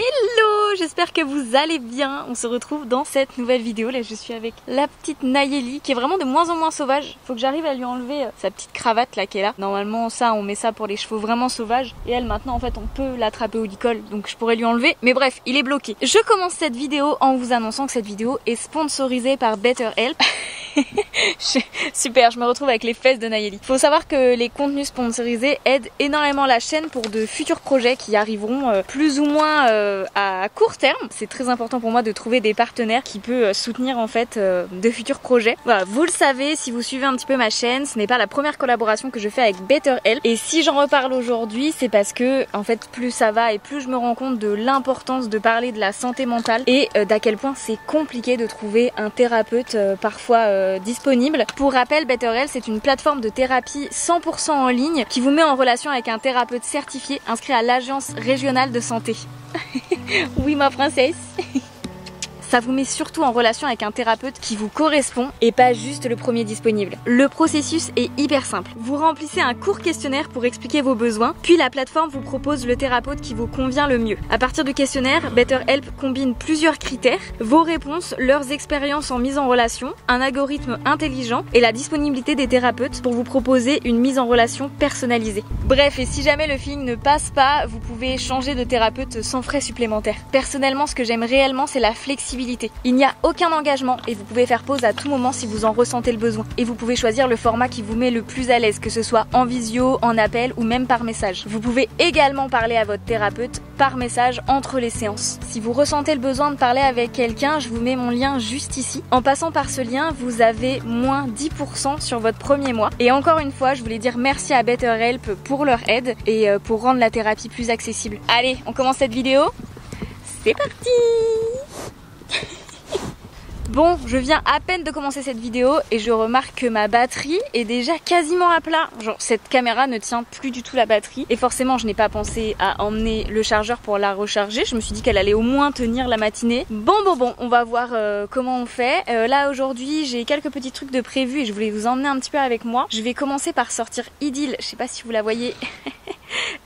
Hello, j'espère que vous allez bien. On se retrouve dans cette nouvelle vidéo. Là je suis avec la petite Nayeli qui est vraiment de moins en moins sauvage. Faut que j'arrive à lui enlever sa petite cravate là qui est là. Normalement ça on met ça pour les chevaux vraiment sauvages. Et elle maintenant en fait on peut l'attraper au licol. Donc je pourrais lui enlever. Mais bref il est bloqué. Je commence cette vidéo en vous annonçant que cette vidéo est sponsorisée par BetterHelp. Super, je me retrouve avec les fesses de Nayeli. Faut savoir que les contenus sponsorisés aident énormément la chaîne pour de futurs projets qui arriveront plus ou moins à court terme. C'est très important pour moi de trouver des partenaires qui peuvent soutenir en fait de futurs projets. Voilà, vous le savez si vous suivez un petit peu ma chaîne, ce n'est pas la première collaboration que je fais avec BetterHelp. Et si j'en reparle aujourd'hui, c'est parce que en fait plus ça va et plus je me rends compte de l'importance de parler de la santé mentale et d'à quel point c'est compliqué de trouver un thérapeute parfois disponible. Pour rappel, BetterHelp c'est une plateforme de thérapie 100% en ligne qui vous met en relation avec un thérapeute certifié inscrit à l'agence régionale de santé. Oui ma princesse. Ça vous met surtout en relation avec un thérapeute qui vous correspond et pas juste le premier disponible. Le processus est hyper simple. Vous remplissez un court questionnaire pour expliquer vos besoins, puis la plateforme vous propose le thérapeute qui vous convient le mieux. À partir du questionnaire, BetterHelp combine plusieurs critères, vos réponses, leurs expériences en mise en relation, un algorithme intelligent et la disponibilité des thérapeutes pour vous proposer une mise en relation personnalisée. Bref, et si jamais le feeling ne passe pas, vous pouvez changer de thérapeute sans frais supplémentaires. Personnellement, ce que j'aime réellement, c'est la flexibilité. Il n'y a aucun engagement et vous pouvez faire pause à tout moment si vous en ressentez le besoin. Et vous pouvez choisir le format qui vous met le plus à l'aise, que ce soit en visio, en appel ou même par message. Vous pouvez également parler à votre thérapeute par message entre les séances. Si vous ressentez le besoin de parler avec quelqu'un, je vous mets mon lien juste ici. En passant par ce lien, vous avez moins 10% sur votre premier mois. Et encore une fois, je voulais dire merci à BetterHelp pour leur aide et pour rendre la thérapie plus accessible. Allez, on commence cette vidéo. C'est parti! Bon, je viens à peine de commencer cette vidéo et je remarque que ma batterie est déjà quasiment à plat. Genre cette caméra ne tient plus du tout la batterie et forcément je n'ai pas pensé à emmener le chargeur pour la recharger. Je me suis dit qu'elle allait au moins tenir la matinée. Bon, on va voir comment on fait. Là aujourd'hui j'ai quelques petits trucs de prévu et je voulais vous emmener un petit peu avec moi. Je vais commencer par sortir Idylle, je sais pas si vous la voyez.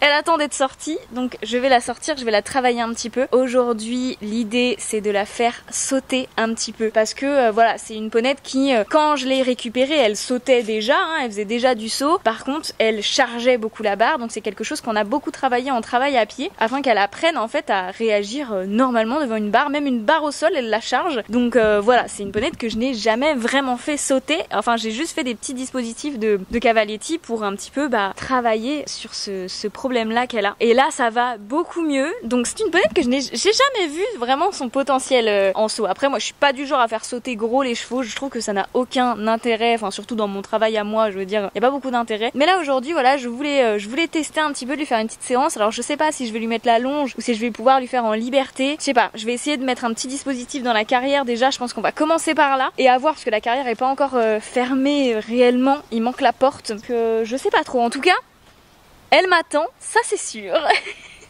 Elle attend d'être sortie, donc je vais la sortir, je vais la travailler un petit peu. Aujourd'hui, l'idée c'est de la faire sauter un petit peu parce que voilà, c'est une ponette qui, quand je l'ai récupérée, elle sautait déjà, hein, elle faisait déjà du saut. Par contre, elle chargeait beaucoup la barre, donc c'est quelque chose qu'on a beaucoup travaillé en travail à pied afin qu'elle apprenne en fait à réagir normalement devant une barre, même une barre au sol, elle la charge. Donc voilà, c'est une ponette que je n'ai jamais vraiment fait sauter. Enfin, j'ai juste fait des petits dispositifs de Cavaletti pour un petit peu travailler sur ce problème là qu'elle a. Et là ça va beaucoup mieux. Donc c'est une ponette que j'ai jamais vu vraiment son potentiel en saut. Après moi je suis pas du genre à faire sauter gros les chevaux, je trouve que ça n'a aucun intérêt, enfin surtout dans mon travail à moi, je veux dire, il y a pas beaucoup d'intérêt. Mais là aujourd'hui voilà, je voulais tester un petit peu, lui faire une petite séance. Alors je sais pas si je vais lui mettre la longe ou si je vais pouvoir lui faire en liberté. Je sais pas, je vais essayer de mettre un petit dispositif dans la carrière déjà, je pense qu'on va commencer par là et à voir parce que la carrière est pas encore fermée réellement, il manque la porte. Donc je sais pas trop. En tout cas, elle m'attend, ça c'est sûr.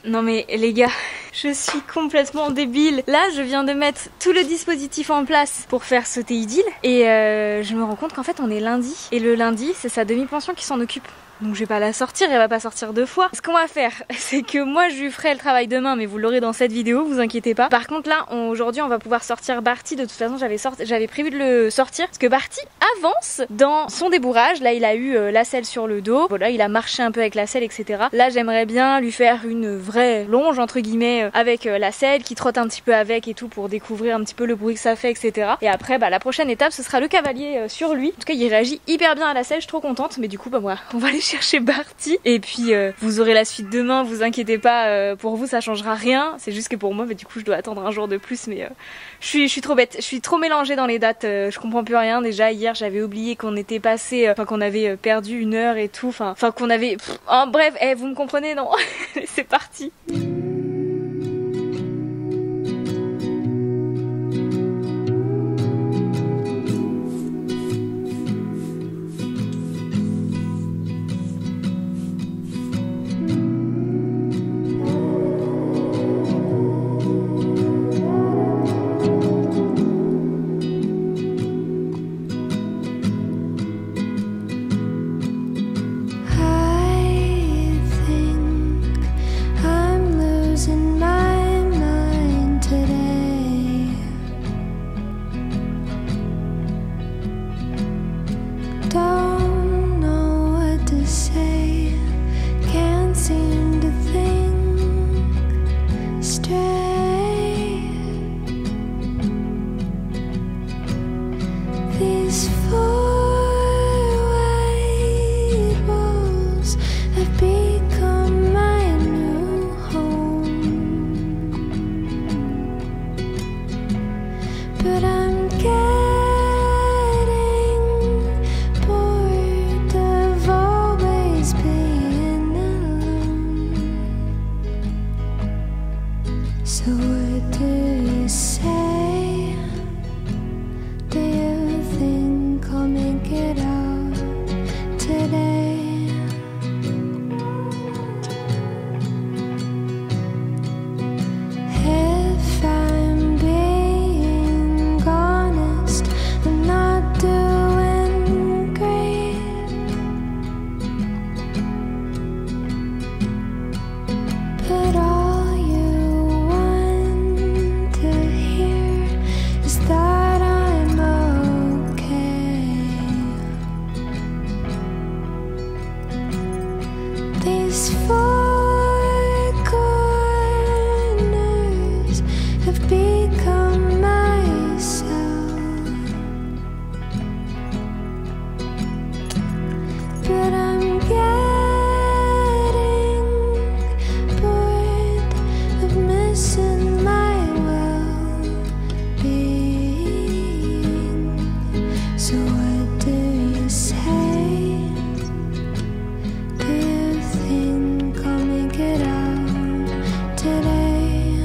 Non mais les gars, je suis complètement débile. Là, je viens de mettre tout le dispositif en place pour faire sauter Idylle et je me rends compte qu'en fait on est lundi et le lundi c'est sa demi-pension qui s'en occupe. Donc je vais pas la sortir, elle va pas sortir 2 fois. Ce qu'on va faire, c'est que moi je lui ferai le travail demain, mais vous l'aurez dans cette vidéo, vous inquiétez pas. Par contre là, aujourd'hui on va pouvoir sortir Barty. De toute façon j'avais prévu de le sortir parce que Barty avance dans son débourrage. Là il a eu la selle sur le dos, voilà, il a marché un peu avec la selle, etc. Là j'aimerais bien lui faire une vraie longe entre guillemets avec la selle, qui trotte un petit peu avec et tout pour découvrir un petit peu le bruit que ça fait, etc. Et après la prochaine étape ce sera le cavalier sur lui. En tout cas il réagit hyper bien à la selle, je suis trop contente. Mais du coup voilà, on va aller chercher Barty et puis vous aurez la suite demain, vous inquiétez pas, pour vous ça changera rien, c'est juste que pour moi du coup je dois attendre un jour de plus. Mais je suis trop bête, je suis trop mélangée dans les dates, je comprends plus rien. Déjà hier j'avais oublié qu'on était passé, qu'on avait perdu 1 heure et tout, enfin qu'on avait bref, vous me comprenez, non? C'est parti. I think I'm These four white walls have become my new home, but I'm getting bored of always being alone. So what do you say? Do you think I'll make it out today? If I'm being honest, I'm not doing great, but all you want to hear is that I'm okay. These four corners have become my cell, but I'm getting bored of missing my well-being. So what do you say? Do you think I'll make it out today?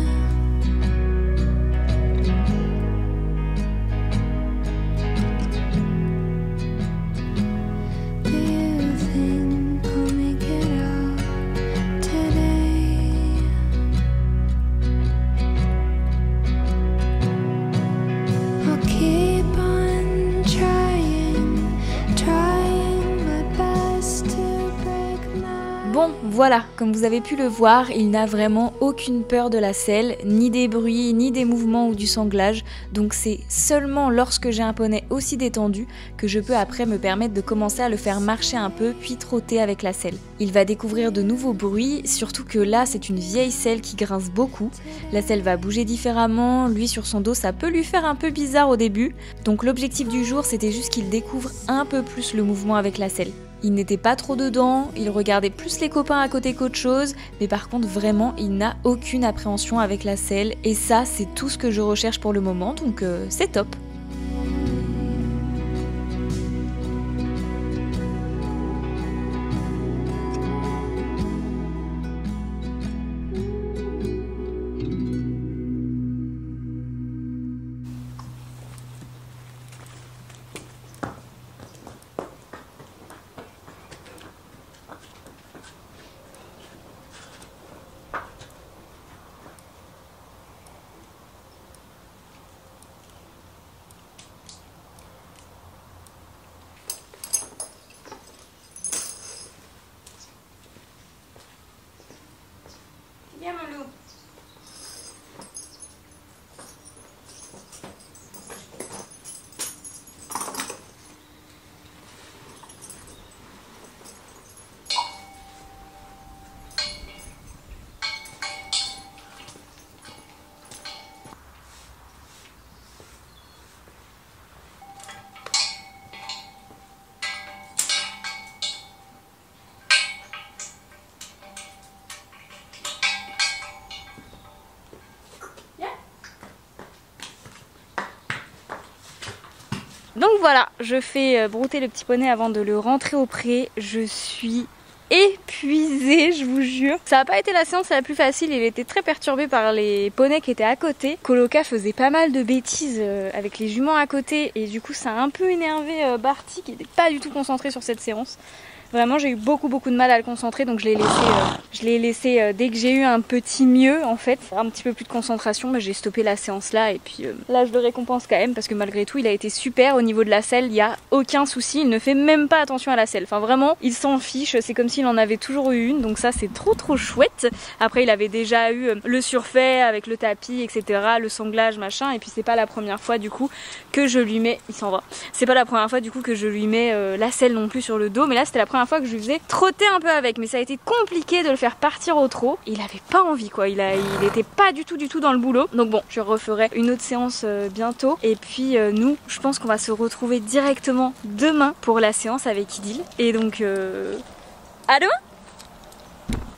Do you think I'll make it out today? I'll keep on trying my best to break my... Bon, voilà, comme vous avez pu le voir, il n'a vraiment aucune peur de la selle, ni des bruits, ni des mouvements ou du sanglage, donc c'est seulement lorsque j'ai un poney aussi détendu que je peux après me permettre de commencer à le faire marcher un peu, puis trotter avec la selle. Il va découvrir de nouveaux bruits, surtout que là c'est une vieille selle qui grince beaucoup, la selle va bouger différemment, lui sur son dos ça peut lui faire un peu bizarre au début, donc l'objectif du jour c'était juste qu'il découvre un peu plus le mouvement avec la selle. Il n'était pas trop dedans, il regardait plus les copains à côté qu'autre chose, mais par contre vraiment il n'a aucune appréhension avec la selle et ça c'est tout ce que je recherche pour le moment, donc c'est top. Viens mon loup. Donc voilà, je fais brouter le petit poney avant de le rentrer au pré. Je suis épuisée, je vous jure. Ça n'a pas été la séance la plus facile, il était très perturbé par les poneys qui étaient à côté. Coloca faisait pas mal de bêtises avec les juments à côté et du coup ça a un peu énervé Barty qui n'était pas du tout concentré sur cette séance. Vraiment j'ai eu beaucoup de mal à le concentrer, donc je l'ai laissé dès que j'ai eu un petit mieux en fait, un petit peu plus de concentration, j'ai stoppé la séance là et puis là je le récompense quand même parce que malgré tout il a été super au niveau de la selle, il n'y a aucun souci, il ne fait même pas attention à la selle, enfin vraiment il s'en fiche, c'est comme s'il en avait toujours eu une, donc ça c'est trop chouette. Après il avait déjà eu le surfait avec le tapis etc, le sanglage machin, et puis c'est pas la première fois du coup que je lui mets, il s'en va, c'est pas la première fois du coup que je lui mets la selle non plus sur le dos, mais là c'était la première première fois que je lui faisais trotter un peu avec, mais ça a été compliqué de le faire partir au trot. Il avait pas envie quoi, il était pas du tout dans le boulot. Donc bon, je referai une autre séance bientôt. Et puis nous, je pense qu'on va se retrouver directement demain pour la séance avec Idil. Et donc à demain.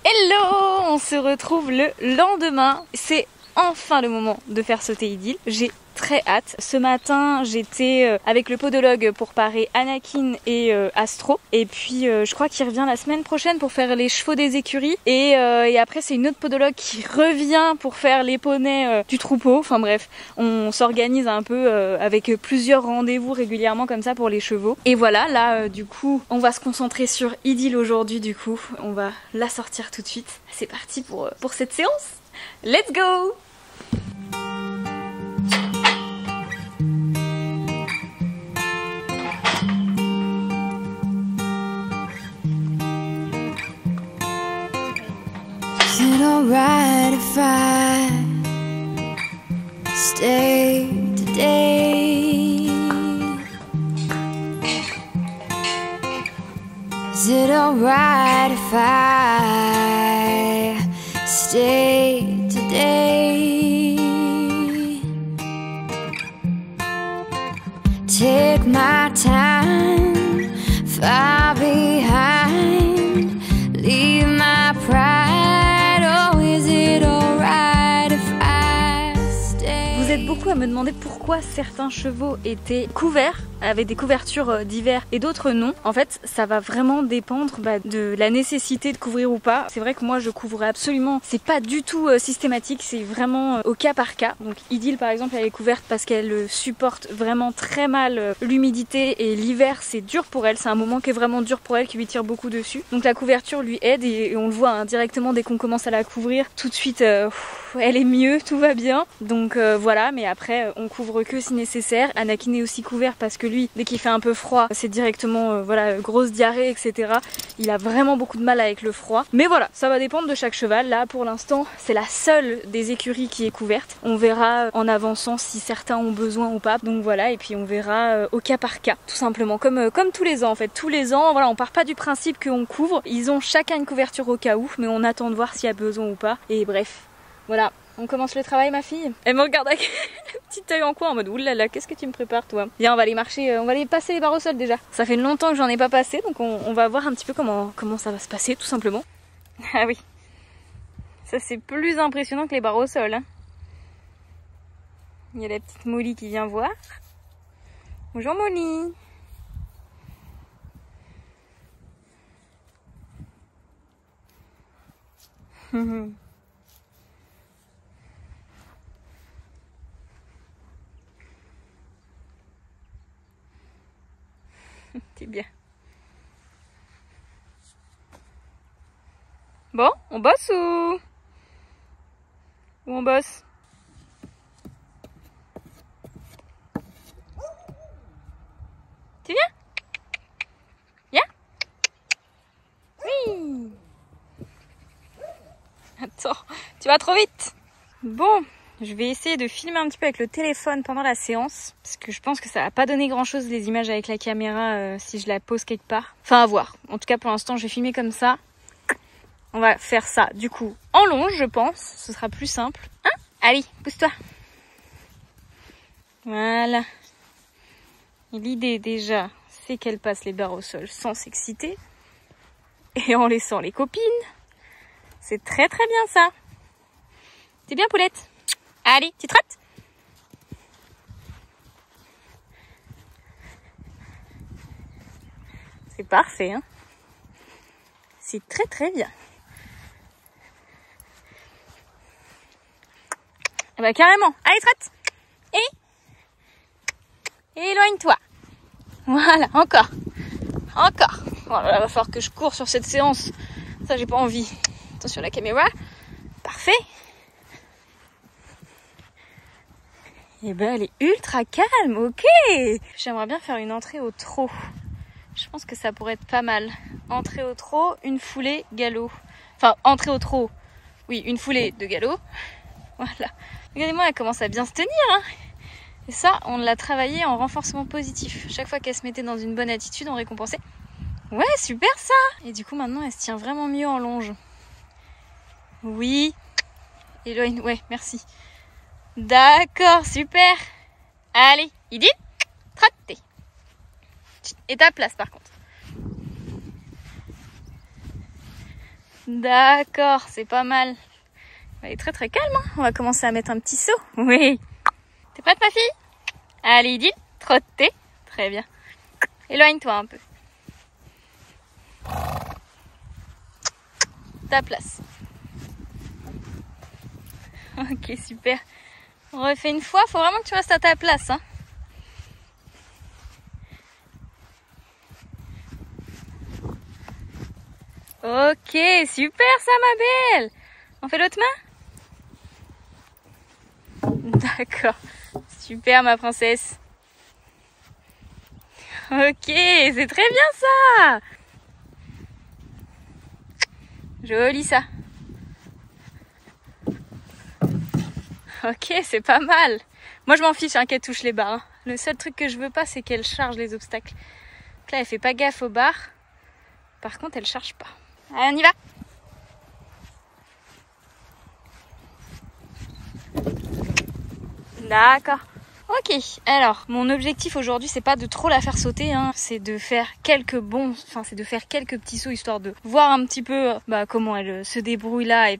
Hello, on se retrouve le lendemain. C'est enfin le moment de faire sauter Idil. J'ai très hâte. Ce matin, j'étais avec le podologue pour parer Anakin et Astro. Et puis, je crois qu'il revient la semaine prochaine pour faire les chevaux des écuries. Et après, c'est une autre podologue qui revient pour faire les poneys du troupeau. Enfin bref, on s'organise un peu avec plusieurs rendez-vous régulièrement comme ça pour les chevaux. Et voilà, là, du coup, on va se concentrer sur Idil aujourd'hui. Du coup, on va la sortir tout de suite. C'est parti pour cette séance. Let's go! Is it alright if I stay today? Is it alright if I stay today? Take my time, far behind, leave my pride. Vous êtes beaucoup à me demander pourquoi certains chevaux étaient couverts, avaient des couvertures d'hiver et d'autres non. En fait, ça va vraiment dépendre de la nécessité de couvrir ou pas. C'est vrai que moi je couvre absolument, c'est pas du tout systématique, c'est vraiment au cas par cas. Donc Idil par exemple, elle est couverte parce qu'elle supporte vraiment très mal l'humidité et l'hiver c'est dur pour elle, c'est un moment qui est vraiment dur pour elle, qui lui tire beaucoup dessus. Donc la couverture lui aide et on le voit hein, directement dès qu'on commence à la couvrir, tout de suite elle est mieux, tout va bien. Donc voilà, mais après on couvre que si nécessaire. Anakin est aussi couvert parce que lui, dès qu'il fait un peu froid, c'est directement voilà, grosse diarrhée, etc. Il a vraiment beaucoup de mal avec le froid. Mais voilà, ça va dépendre de chaque cheval. Là, pour l'instant, c'est la seule des écuries qui est couverte. On verra en avançant si certains ont besoin ou pas. Donc voilà, et puis on verra au cas par cas, tout simplement. Comme tous les ans, en fait. Tous les ans, voilà, on part pas du principe qu'on couvre. Ils ont chacun une couverture au cas où, mais on attend de voir s'il y a besoin ou pas. Et bref, voilà. On commence le travail, ma fille. Elle me regarde avec un petit œil en coin en mode oulala, qu'est-ce que tu me prépares toi? Viens, on va aller marcher, on va aller passer les barres au sol déjà. Ça fait longtemps que j'en ai pas passé, donc on va voir un petit peu comment ça va se passer tout simplement. Ah oui, ça c'est plus impressionnant que les barres au sol. Hein. Il y a la petite Molly qui vient voir. Bonjour Molly. T'es bien. Bon, on bosse ou on bosse? Tu viens? Viens? Oui. Attends, tu vas trop vite. Bon. Je vais essayer de filmer un petit peu avec le téléphone pendant la séance, parce que je pense que ça va pas donner grand chose les images avec la caméra si je la pose quelque part. Enfin à voir. En tout cas pour l'instant je vais filmer comme ça. On va faire ça du coup en longe je pense, ce sera plus simple. Hein? Allez, pousse-toi. Voilà. Et l'idée déjà c'est qu'elle passe les barres au sol sans s'exciter et en laissant les copines. C'est très très bien ça. C'est bien Poulette. Allez, tu trottes? C'est parfait, hein? C'est très très bien. Eh ben carrément. Allez, trotte! Et éloigne-toi. Voilà, encore. Encore. Voilà, va falloir que je cours sur cette séance. Ça, j'ai pas envie. Attention à la caméra. Parfait. Et ben elle est ultra calme, ok. J'aimerais bien faire une entrée au trot. Je pense que ça pourrait être pas mal. Entrée au trot, une foulée, galop. Enfin, entrée au trot, oui, une foulée de galop. Voilà. Regardez-moi, elle commence à bien se tenir. Hein. Et ça, on l'a travaillé en renforcement positif. Chaque fois qu'elle se mettait dans une bonne attitude, on récompensait. Ouais, super ça. Et du coup maintenant elle se tient vraiment mieux en longe. Oui. Éloigne, ouais, merci. D'accord, super. Allez, Edith, trottez. Et ta place par contre. D'accord, c'est pas mal. Elle est très très calme, hein. On va commencer à mettre un petit saut. Oui. T'es prête ma fille? Allez Edith, trottez. Très bien. Éloigne-toi un peu. Ta place. Ok, super. On refait une fois, faut vraiment que tu restes à ta place, hein. Ok, super ça ma belle. On fait l'autre main? D'accord. Super ma princesse. Ok, c'est très bien ça. Joli ça. Ok, c'est pas mal. Moi je m'en fiche hein, qu'elle touche les barres. Hein. Le seul truc que je veux pas c'est qu'elle charge les obstacles. Donc là elle fait pas gaffe aux barres. Par contre elle charge pas. Allez on y va. D'accord. Ok, alors mon objectif aujourd'hui c'est pas de trop la faire sauter, hein, c'est de faire quelques bons, enfin c'est de faire quelques petits sauts histoire de voir un petit peu comment elle se débrouille là et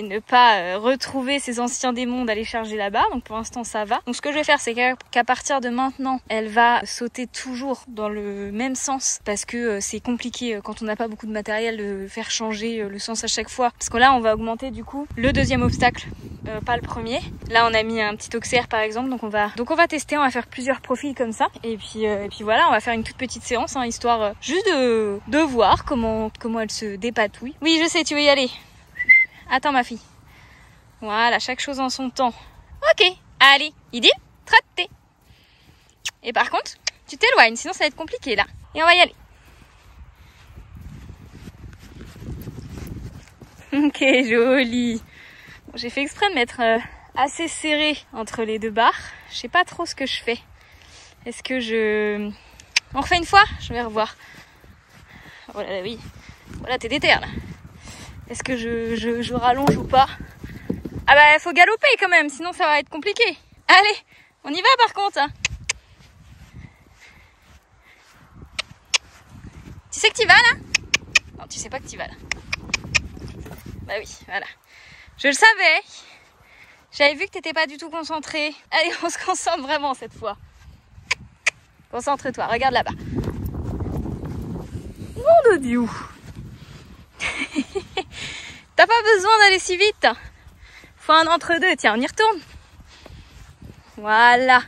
ne pas retrouver ses anciens démons d'aller charger la barre. Donc pour l'instant ça va. Donc ce que je vais faire c'est qu'à partir de maintenant elle va sauter toujours dans le même sens parce que c'est compliqué quand on n'a pas beaucoup de matériel de faire changer le sens à chaque fois. Parce que là on va augmenter du coup le deuxième obstacle, pas le premier. Là on a mis un petit auxerre par exemple, donc on va tester, on va faire plusieurs profils comme ça et puis voilà, on va faire une toute petite séance hein, histoire juste de voir comment elle se dépatouille. Oui je sais, tu veux y aller. Attends ma fille. Voilà, chaque chose en son temps. Ok, allez, Edith, trottez. Et par contre, tu t'éloignes, sinon ça va être compliqué là. Et on va y aller. Ok, joli. Bon, j'ai fait exprès de mettre assez serré entre les deux barres. Je sais pas trop ce que je fais. Est-ce que je... On refait une fois? Je vais revoir. Voilà, oui. Voilà, t'es déter là. Est-ce que je rallonge ou pas? Ah bah, faut galoper quand même, sinon ça va être compliqué. Allez, on y va par contre. Hein. Tu sais que tu vas là? Non, tu sais pas que tu vas là. Bah oui, voilà. Je le savais. J'avais vu que t'étais pas du tout concentré. Allez, on se concentre vraiment cette fois. Concentre-toi, regarde là-bas. Mon de Dieu. T'as pas besoin d'aller si vite. Faut un entre-deux. Tiens, on y retourne. Voilà.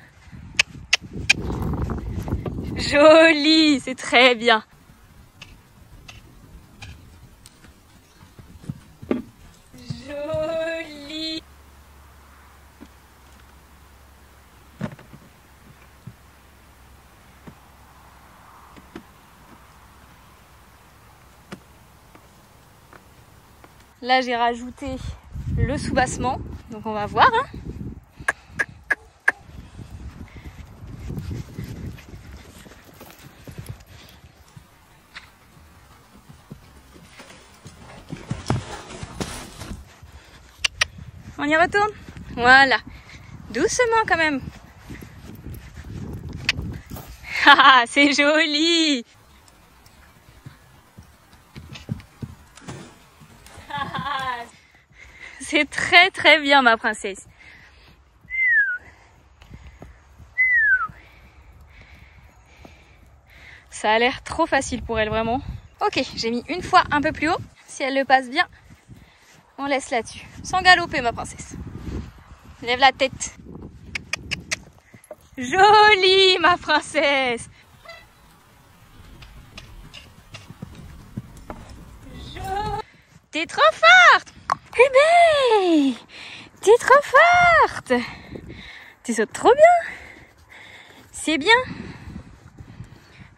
Joli, c'est très bien. Joli. Là, j'ai rajouté le soubassement, donc on va voir. Hein. On y retourne? Voilà. Doucement quand même. Ah, c'est joli. C'est très très bien ma princesse. Ça a l'air trop facile pour elle vraiment. Ok, j'ai mis une fois un peu plus haut. Si elle le passe bien, on laisse là-dessus. Sans galoper ma princesse. Lève la tête. Jolie ma princesse. T'es trop forte. Eh ben, t'es trop forte. Tu sautes trop bien. C'est bien.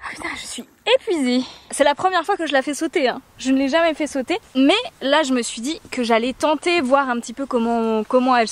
Ah putain, je suis épuisée. C'est la première fois que je la fais sauter. Hein. Je ne l'ai jamais fait sauter. Mais là, je me suis dit que j'allais tenter, voir un petit peu comment elle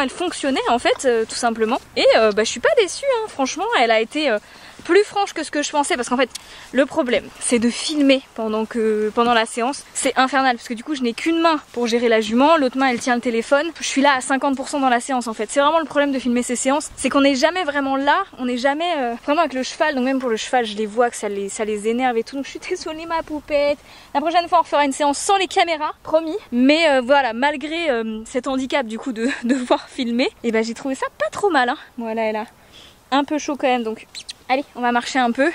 fonctionnait en fait, tout simplement. Et je suis pas déçue. Hein. Franchement, elle a été plus franche que ce que je pensais, parce qu'en fait le problème c'est de filmer pendant la séance, c'est infernal parce que du coup je n'ai qu'une main pour gérer la jument, l'autre main elle tient le téléphone, je suis là à 50% dans la séance en fait. C'est vraiment le problème de filmer ces séances, c'est qu'on n'est jamais vraiment là, on n'est jamais vraiment avec le cheval, donc même pour le cheval je les vois que ça les énerve et tout, donc je suis désolée ma poupette. La prochaine fois on fera une séance sans les caméras, promis, mais voilà, malgré cet handicap du coup de devoir filmer, et ben j'ai trouvé ça pas trop mal hein. Voilà, elle a un peu chaud quand même, donc allez on va marcher un peu.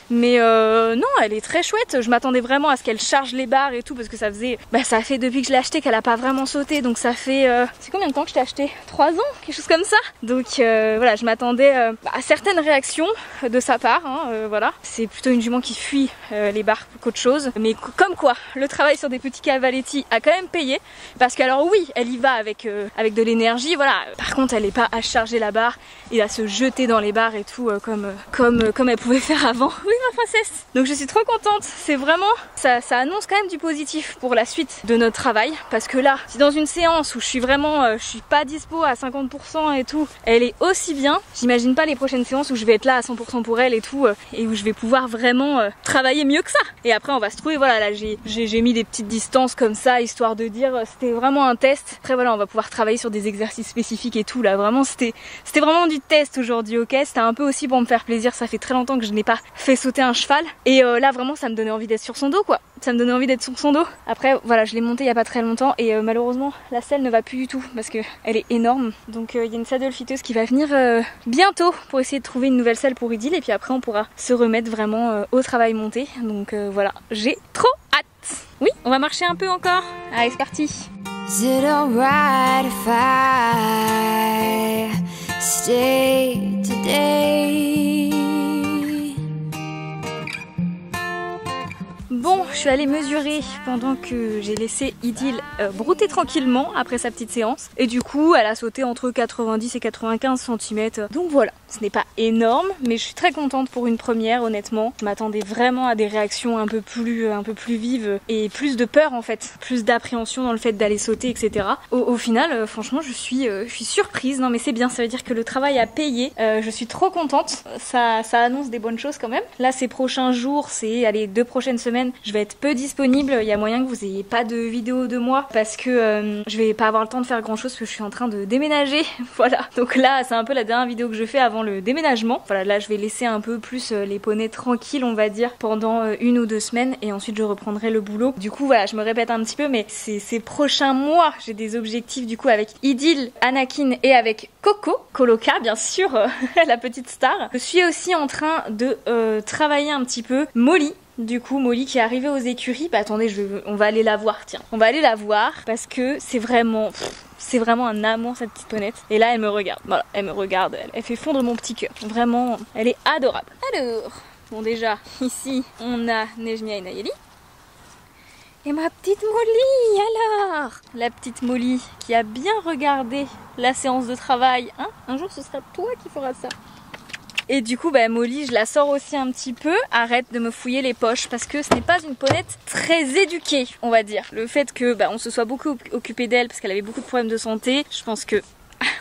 Mais non, elle est très chouette. Je m'attendais vraiment à ce qu'elle charge les barres et tout, parce que ça faisait, ça fait depuis que je l'ai acheté qu'elle a pas vraiment sauté, donc ça fait c'est combien de temps que je t'ai acheté? 3 ans, quelque chose comme ça. Donc voilà, je m'attendais à certaines réactions de sa part hein, voilà. C'est plutôt une jument qui fuit les barres qu'autre chose, mais comme quoi le travail sur des petits cavaletti a quand même payé, parce que alors oui, elle y va avec de l'énergie, voilà. Par contre elle est pas à charger la barre et à se jeter dans les barres et tout comme elle pouvait faire avant. Oui ma princesse. Donc je suis trop contente, c'est vraiment, ça annonce quand même du positif pour la suite de notre travail, parce que là, si dans une séance où je suis vraiment, je suis pas dispo à 50% et tout, elle est aussi bien, j'imagine pas les prochaines séances où je vais être là à 100% pour elle et tout, et où je vais pouvoir vraiment travailler mieux que ça. Et après on va se trouver, voilà, là j'ai mis des petites distances comme ça, histoire de dire, c'était vraiment un test. Après voilà, on va pouvoir travailler sur des exercices spécifiques et tout, là vraiment c'était vraiment du test aujourd'hui, ok. C'était un peu aussi pour me faire plaisir, ça fait très longtemps que je n'ai pas fait sauter un cheval, et là vraiment ça me donnait envie d'être sur son dos quoi, ça me donnait envie d'être sur son dos. Après voilà, je l'ai monté il y a pas très longtemps, et malheureusement la selle ne va plus du tout parce que elle est énorme, donc il y a une saddle fiteuse qui va venir bientôt pour essayer de trouver une nouvelle selle pour Idylle, et puis après on pourra se remettre vraiment au travail monté, donc voilà, j'ai trop hâte. Oui, on va marcher un peu encore, allez c'est parti. Is it alright if I stay today? Bon, je suis allée mesurer pendant que j'ai laissé Idylle brouter tranquillement après sa petite séance. Et du coup, elle a sauté entre 90 et 95 cm. Donc voilà, ce n'est pas énorme, mais je suis très contente pour une première, honnêtement. Je m'attendais vraiment à des réactions un peu plus vives et plus de peur en fait, plus d'appréhension dans le fait d'aller sauter, etc. Au final, franchement, je suis surprise. Non mais c'est bien, ça veut dire que le travail a payé. Je suis trop contente. Ça annonce des bonnes choses quand même. Là, ces prochains jours, c'est les 2 prochaines semaines, je vais être peu disponible. Il y a moyen que vous ayez pas de vidéo de moi parce que je vais pas avoir le temps de faire grand chose parce que je suis en train de déménager. Voilà, donc là c'est un peu la dernière vidéo que je fais avant le déménagement. Voilà, là je vais laisser un peu plus les poneys tranquilles on va dire pendant 1 ou 2 semaines, et ensuite je reprendrai le boulot. Du coup voilà, je me répète un petit peu, mais ces prochains mois j'ai des objectifs du coup avec Idylle, Anakin et avec Coco, Coloca bien sûr, la petite star. Je suis aussi en train de travailler un petit peu Molly. Du coup, Molly qui est arrivée aux écuries, attendez, on va aller la voir, tiens. On va aller la voir parce que c'est vraiment un amour cette petite ponette. Et là, elle me regarde, voilà, elle me regarde, elle fait fondre mon petit cœur. Vraiment, elle est adorable. Alors, bon déjà, ici, on a Nejmia et Nayeli. Et ma petite Molly, alors! La petite Molly qui a bien regardé la séance de travail. Hein? Un jour, ce sera toi qui feras ça. Et du coup Molly, je la sors aussi un petit peu. Arrête de me fouiller les poches parce que ce n'est pas une ponette très éduquée, on va dire. Le fait que on se soit beaucoup occupé d'elle parce qu'elle avait beaucoup de problèmes de santé, je pense que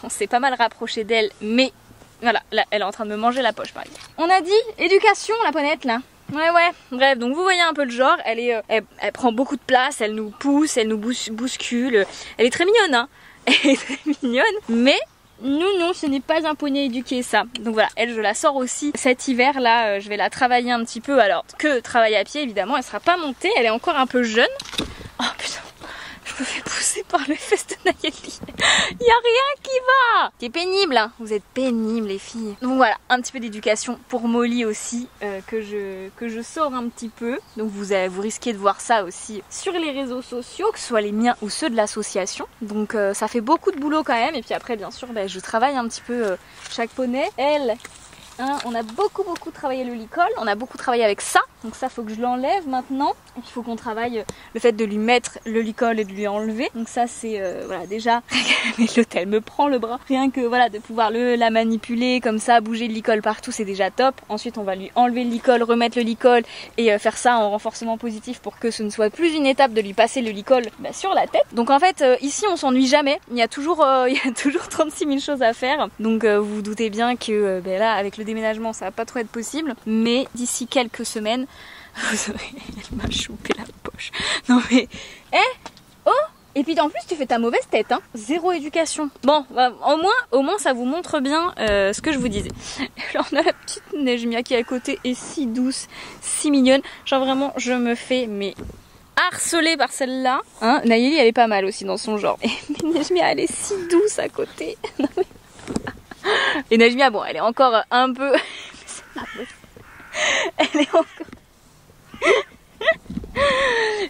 on s'est pas mal rapproché d'elle, mais voilà, là elle est en train de me manger la poche par exemple. On a dit éducation la ponette là. Ouais, bref, donc vous voyez un peu le genre, elle prend beaucoup de place, elle nous pousse, elle nous bouscule, elle est très mignonne hein, elle est très mignonne, mais non, ce n'est pas un poney éduqué ça. Donc voilà, elle je la sors aussi cet hiver là, je vais la travailler un petit peu, alors que travailler à pied évidemment, elle sera pas montée, elle est encore un peu jeune. Oh putain, je me fais pousser par les fesses de Nayeli. Il y a rien qui va. C'est pénible hein, vous êtes pénibles les filles. Donc voilà, un petit peu d'éducation pour Molly aussi, que je sors un petit peu. Donc vous risquez de voir ça aussi sur les réseaux sociaux, que ce soit les miens ou ceux de l'association. Donc ça fait beaucoup de boulot quand même. Et puis après bien sûr je travaille un petit peu chaque poney. Elle, hein, on a beaucoup travaillé le licol, on a beaucoup travaillé avec ça, donc ça faut que je l'enlève maintenant. Il faut qu'on travaille le fait de lui mettre le licol et de lui enlever, donc ça c'est voilà déjà, mais l'hôtel me prend le bras, rien que voilà de pouvoir la manipuler comme ça, bouger le licol partout, c'est déjà top. Ensuite on va lui enlever le licol, remettre le licol et faire ça en renforcement positif pour que ce ne soit plus une étape de lui passer le licol sur la tête. Donc en fait ici on s'ennuie jamais, il y a toujours 36 000 choses à faire, donc vous vous doutez bien que là avec le déménagement ça va pas trop être possible, mais d'ici quelques semaines, vous aurez... Elle m'a chopé la poche. Non mais... Oh. Et puis en plus tu fais ta mauvaise tête, hein. Zéro éducation. Bon, bah, au moins ça vous montre bien ce que je vous disais. Alors on a la petite Nejmia qui est à côté et si douce, si mignonne. Genre vraiment je me fais mais harcelée par celle-là. Hein, Nayeli elle est pas mal aussi dans son genre. Mais Nejmia elle est si douce à côté. Non, mais... Et Nejmia bon elle est encore un peu... C'est pas possible. Elle est encore...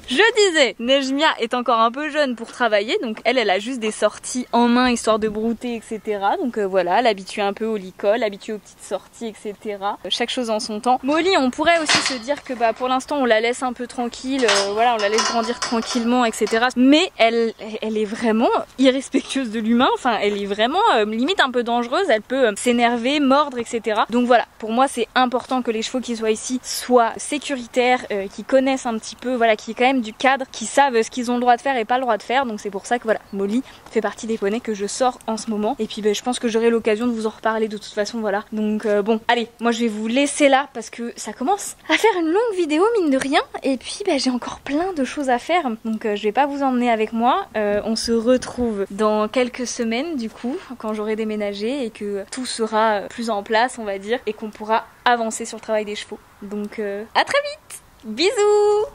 Je disais, Nejmia est encore un peu jeune pour travailler, donc elle a juste des sorties en main histoire de brouter, etc. Donc voilà, l'habituer un peu au licol, l'habituer aux petites sorties, etc. Chaque chose en son temps. Molly, on pourrait aussi se dire que bah pour l'instant on la laisse un peu tranquille, voilà, on la laisse grandir tranquillement, etc. Mais elle est vraiment irrespectueuse de l'humain, enfin elle est vraiment limite un peu dangereuse, elle peut s'énerver, mordre, etc. Donc voilà, pour moi c'est important que les chevaux qui soient ici soient sécuritaires, qui connaissent un petit peu, voilà, qui est quand même du cadre, qui savent ce qu'ils ont le droit de faire et pas le droit de faire. Donc c'est pour ça que voilà, Molly fait partie des poneys que je sors en ce moment. Et puis ben, je pense que j'aurai l'occasion de vous en reparler de toute façon, voilà. Donc bon, allez, moi je vais vous laisser là parce que ça commence à faire une longue vidéo mine de rien. Et puis ben, j'ai encore plein de choses à faire. Donc je vais pas vous emmener avec moi. On se retrouve dans quelques semaines du coup, quand j'aurai déménagé et que tout sera plus en place, on va dire, et qu'on pourra avancer sur le travail des chevaux. Donc à très vite. Bisous.